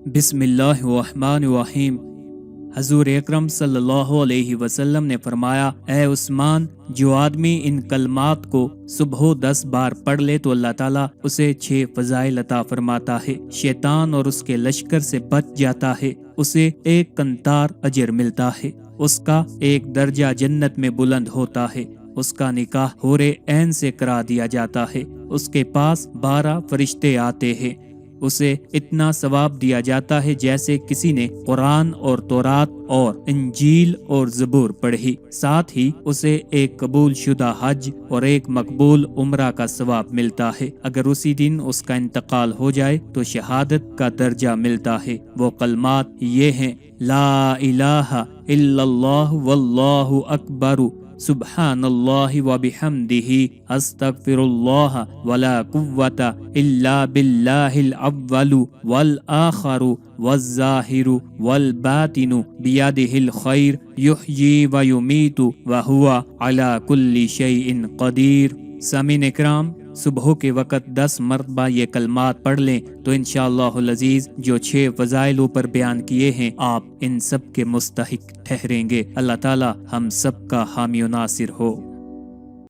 بسم اللہ الرحمن الرحیم۔ حضور اکرم صلی اللہ علیہ وسلم نے فرمایا، اے عثمان، جو آدمی ان کلمات کو صبح 10 بار پڑھ لے تو اللہ تعالیٰ اسے 6 فضائل عطا فرماتا ہے، شیطان اور اس کے لشکر سے بچ جاتا ہے، اسے 1 قنطار اجر ملتا ہے، اس کا 1 درجہ جنت میں بلند ہوتا ہے، اس کا نکاح حور عین سے کرا دیا جاتا ہے، اس کے پاس 12 فرشتے آتے ہیں، اسے اتنا ثواب دیا جاتا ہے جیسے کسی نے قرآن اور تورات اور انجیل اور زبور پڑھی، ساتھ ہی اسے 1 قبول شدہ حج اور 1 مقبول عمرہ کا ثواب ملتا ہے۔ اگر اسی دن اس کا انتقال ہو جائے تو شہادت کا درجہ ملتا ہے۔ وہ کلمات یہ ہیں: لا الہ الا اللہ واللہ اکبر، سبحان اللہ وبحمدہ، استغفر اللہ، ولا قوت الا باللہ الاول والآخر والظاہر والباطن بیدہ الخیر، یحیی ویمیت وہو علی کل شیء قدیر۔ سامعین اکرام، صبح کے وقت 10 مرتبہ یہ کلمات پڑھ لیں تو انشاءاللہ العزیز جو 6 فضائل اوپر بیان کیے ہیں آپ ان سب کے مستحق ٹھہریں گے۔ اللہ تعالی ہم سب کا حامی و ناصر ہو۔